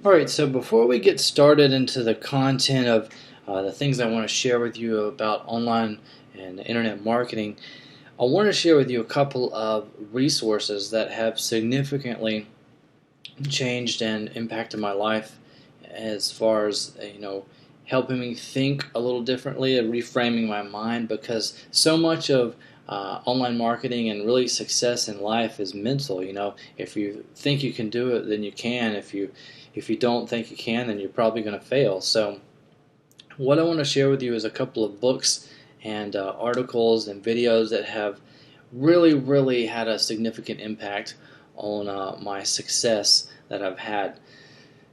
Alright, so before we get started into the content of the things I want to share with you about online and internet marketing, I want to share with you a couple of resources that have significantly changed and impacted my life as far as, helping me think a little differently and reframing my mind, because so much of online marketing and really success in life is mental. If you think you can do it, then you can. If you don't think you can, then you're probably going to fail. So what I want to share with you is a couple of books and articles and videos that have really had a significant impact on my success that I've had.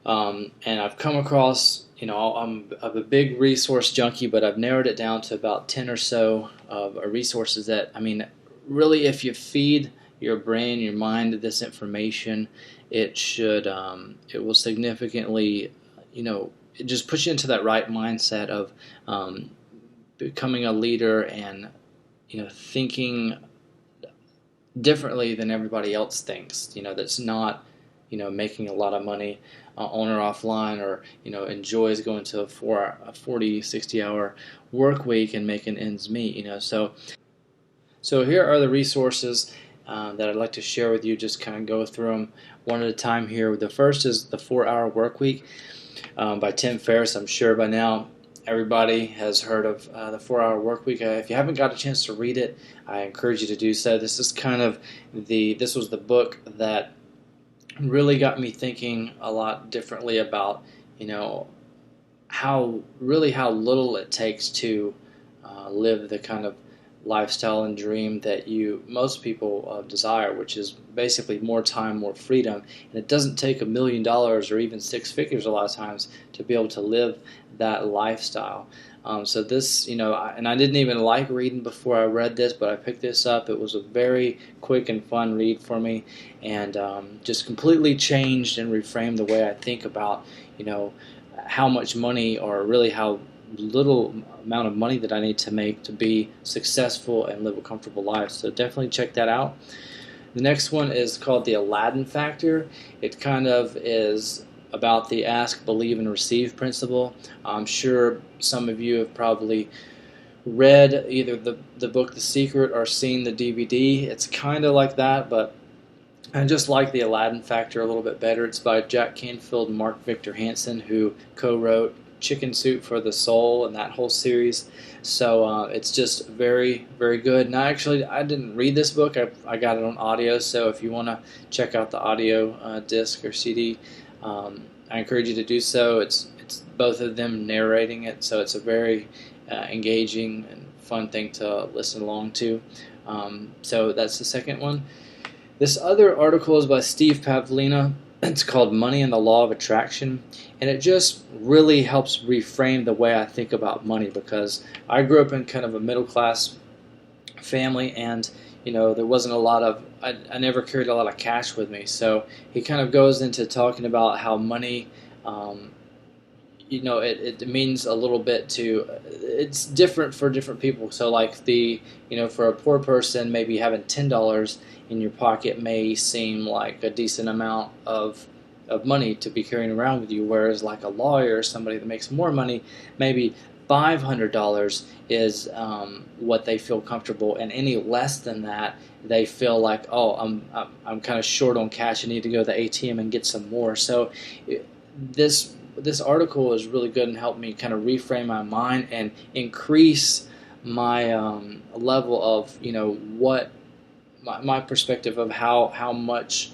And I've come across, I'm a big resource junkie, but I've narrowed it down to about 10 or so of resources that, really, if you feed your brain, your mind this information, it will significantly, it just puts you into that right mindset of becoming a leader and, thinking differently than everybody else thinks, that's not, making a lot of money on or offline, or, enjoys going to a 40, 60-hour work week and making ends meet, So here are the resources that I'd like to share with you. Just kind of go through them one at a time here. The first is The 4-Hour Work Week by Tim Ferriss. I'm sure by now everybody has heard of the 4-Hour Work Week. If you haven't got a chance to read it, I encourage you to do so. This is this was the book that really got me thinking a lot differently about, how little it takes to live the kind of lifestyle and dream that most people desire, which is basically more time, more freedom. And it doesn't take $1 million or even six figures a lot of times to be able to live that lifestyle. So this, and I didn't even like reading before I read this, but I picked this up. It was a very quick and fun read for me, and just completely changed and reframed the way I think about, how much money, or really how little amount of money that I need to make to be successful and live a comfortable life. So definitely check that out. The next one is called The Aladdin Factor. It kind of is about the ask, believe, and receive principle. I'm sure some of you have probably read either the book The Secret or seen the DVD. It's kind of like that, but I just like The Aladdin Factor a little bit better. It's by Jack Canfield and Mark Victor Hansen, who co-wrote Chicken Soup for the Soul and that whole series. So it's just very good. And I didn't read this book. I got it on audio, so if you want to check out the audio disc or CD, I encourage you to do so. It's both of them narrating it, so it's a very engaging and fun thing to listen along to. So that's the second one. This other article is by Steve Pavlina. It's called Money and the Law of Attraction, and it just really helps reframe the way I think about money, because I grew up in kind of a middle-class family, and there wasn't a lot of, I never carried a lot of cash with me. So he kind of goes into talking about how money, it means a little bit to, it's different for different people. So like for a poor person, maybe having $10 in your pocket may seem like a decent amount of money to be carrying around with you, whereas like a lawyer or somebody that makes more money, maybe $500 is what they feel comfortable, and any less than that, they feel like, oh, I'm kind of short on cash. I need to go to the ATM and get some more. So this article is really good and helped me kind of reframe my mind and increase my level of what my perspective of how much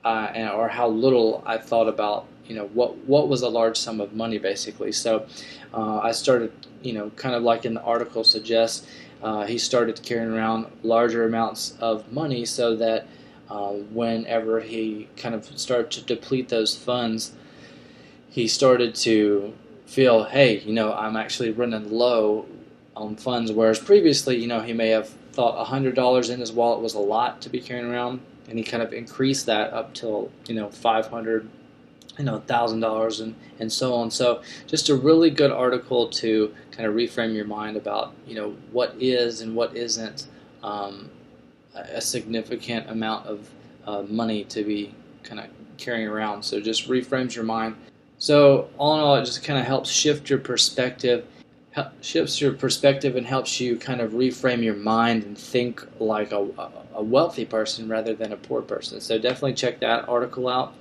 or how little I thought about what was a large sum of money, basically. So I started, kind of like in the article suggests, he started carrying around larger amounts of money, so that whenever he kind of started to deplete those funds, he started to feel, hey, I'm actually running low on funds, whereas previously, he may have thought $100 in his wallet was a lot to be carrying around, and he kind of increased that up till $500, $1,000, and so on. So just a really good article to kind of reframe your mind about what is and what isn't a significant amount of money to be kind of carrying around. So just reframes your mind. So all in all, it just kind of helps shift your perspective, shifts your perspective and helps you kind of reframe your mind and think like a wealthy person rather than a poor person. So definitely check that article out.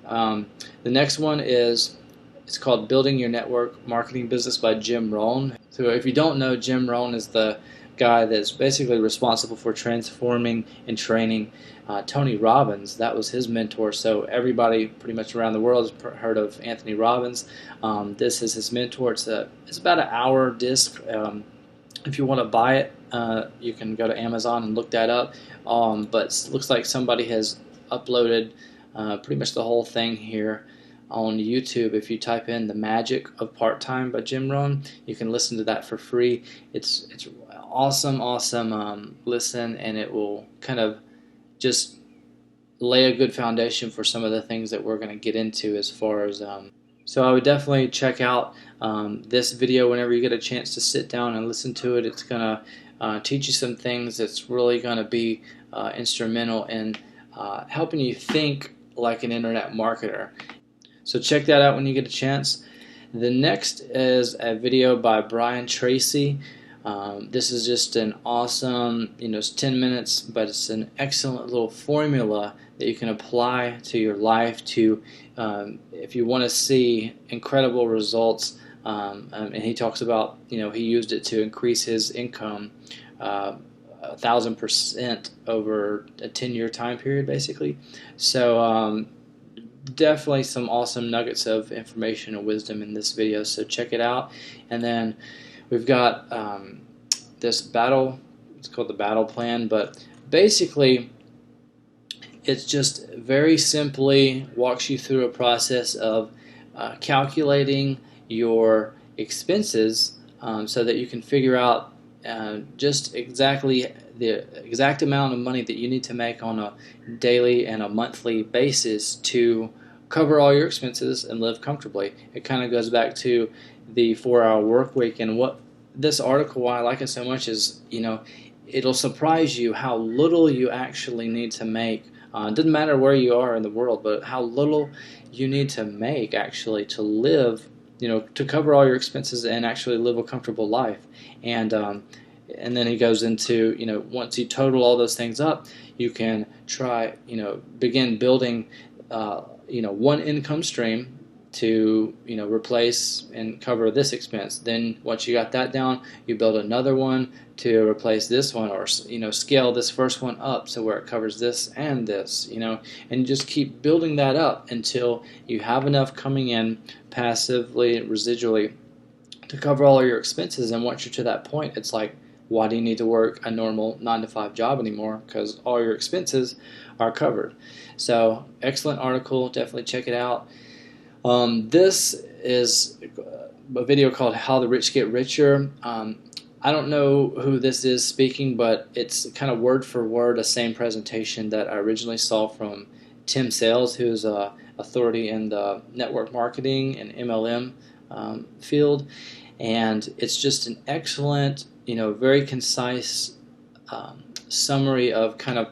The next one is, it's called Building Your Network Marketing Business by Jim Rohn. So if you don't know, Jim Rohn is the guy that's basically responsible for transforming and training Tony Robbins. That was his mentor. So everybody pretty much around the world has heard of Anthony Robbins. This is his mentor. It's about an hour disc. If you want to buy it, you can go to Amazon and look that up. But it looks like somebody has uploaded pretty much the whole thing here on YouTube. If you type in The Magic of Part-Time by Jim Rohn, you can listen to that for free. It's awesome listen, and it will kind of just lay a good foundation for some of the things that we're going to get into as far as so I would definitely check out this video whenever you get a chance to sit down and listen to it. It's going to teach you some things that's really going to be instrumental in helping you think like an internet marketer. So check that out when you get a chance. The next is a video by Brian Tracy. This is just an awesome, it's 10 minutes, but it's an excellent little formula that you can apply to your life to, if you want to see incredible results. And he talks about, he used it to increase his income 1,000% over a 10-year time period, basically. So definitely some awesome nuggets of information and wisdom in this video, so check it out. And then we've got this battle, it's called the battle plan, but basically it's just very simply walks you through a process of calculating your expenses so that you can figure out just exactly the exact amount of money that you need to make on a daily and a monthly basis to cover all your expenses and live comfortably. It kind of goes back to the 4-hour work week, and what this article, why I like it so much, is it'll surprise you how little you actually need to make. It doesn't matter where you are in the world, but how little you need to make actually to live, to cover all your expenses and actually live a comfortable life. And then he goes into, once you total all those things up, you can try, begin building, one income stream to, replace and cover this expense. Then once you got that down, you build another one to replace this one, or, scale this first one up so where it covers this and this, and just keep building that up until you have enough coming in passively, residually, to cover all of your expenses. And once you're to that point, it's like, why do you need to work a normal 9-to-5 job anymore? Because all your expenses are covered. So excellent article, definitely check it out. This is a video called How the Rich Get Richer. I don't know who this is speaking, but it's kind of word for word the same presentation that I originally saw from Tim Sales, who's an authority in the network marketing and MLM field. And it's just an excellent, very concise summary of kind of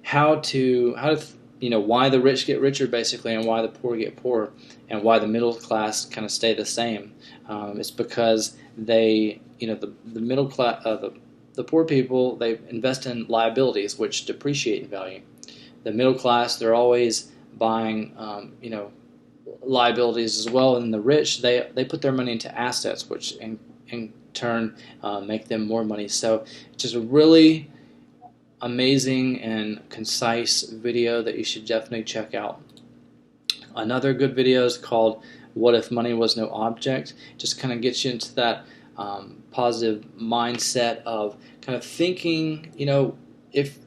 how to why the rich get richer, basically, and why the poor get poorer, and why the middle class kind of stay the same. It's because they, the middle class, the poor people, they invest in liabilities which depreciate in value. The middle class, they're always buying, liabilities as well, and the rich, they put their money into assets, which in turn make them more money. So it's just a really amazing and concise video that you should definitely check out. Another good video is called What If Money Was No Object? Just kind of gets you into that positive mindset of kind of thinking, if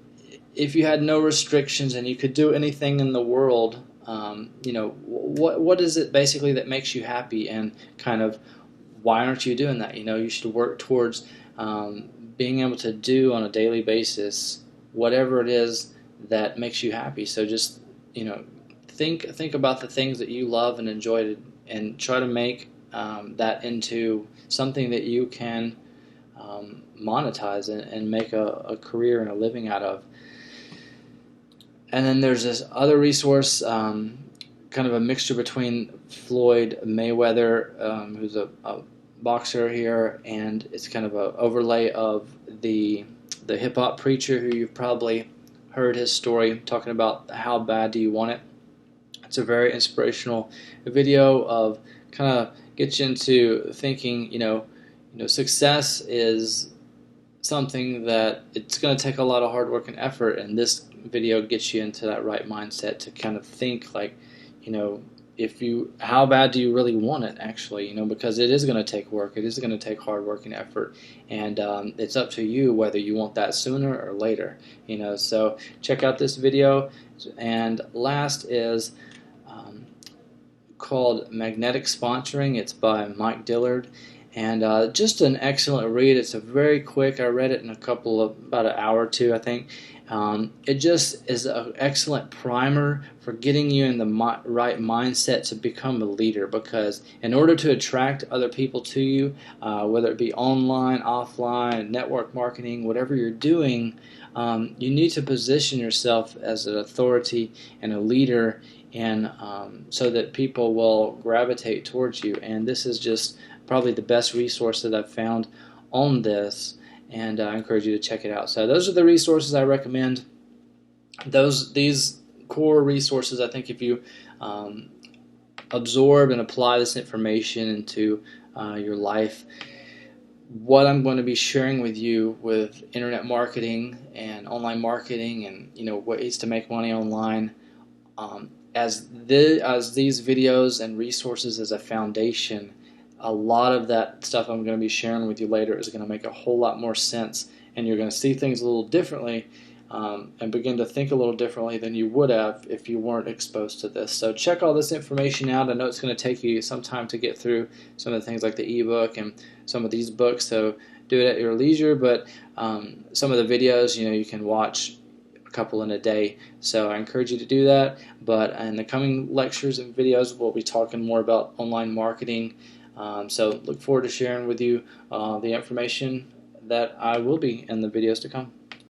you had no restrictions and you could do anything in the world, what is it basically that makes you happy, and kind of why aren't you doing that? You should work towards being able to do on a daily basis whatever it is that makes you happy. So just think about the things that you love and enjoy, and try to make that into something that you can monetize and make a career and a living out of. And then there's this other resource, kind of a mixture between Floyd Mayweather, who's a boxer here, and it's kind of an overlay of the hip hop preacher who you've probably heard his story talking about how bad do you want it. It's a very inspirational video of kind of gets you into thinking, success is something that it's going to take a lot of hard work and effort, and this video gets you into that right mindset to kind of think like, how bad do you really want it actually, because it is going to take work, it is going to take hard work and effort, and it's up to you whether you want that sooner or later, so check out this video. And last is called Magnetic Sponsoring. It's by Mike Dillard, and just an excellent read. It's a very quick, I read it in about an hour or two, I think. It just is an excellent primer for getting you in the right mindset to become a leader, because in order to attract other people to you, whether it be online, offline, network marketing, whatever you're doing, you need to position yourself as an authority and a leader, and so that people will gravitate towards you. And this is just probably the best resource that I've found on this, and I encourage you to check it out. So those are the resources I recommend. These core resources, I think if you absorb and apply this information into your life, what I'm going to be sharing with you with internet marketing and online marketing and ways to make money online, as these videos and resources as a foundation, a lot of that stuff I'm going to be sharing with you later is going to make a whole lot more sense, and you're going to see things a little differently, and begin to think a little differently than you would have if you weren't exposed to this. So check all this information out. I know it's going to take you some time to get through some of the things like the ebook and some of these books, so do it at your leisure, but some of the videos, you can watch a couple in a day, so I encourage you to do that. But in the coming lectures and videos, we'll be talking more about online marketing. So look forward to sharing with you the information that I will be in the videos to come.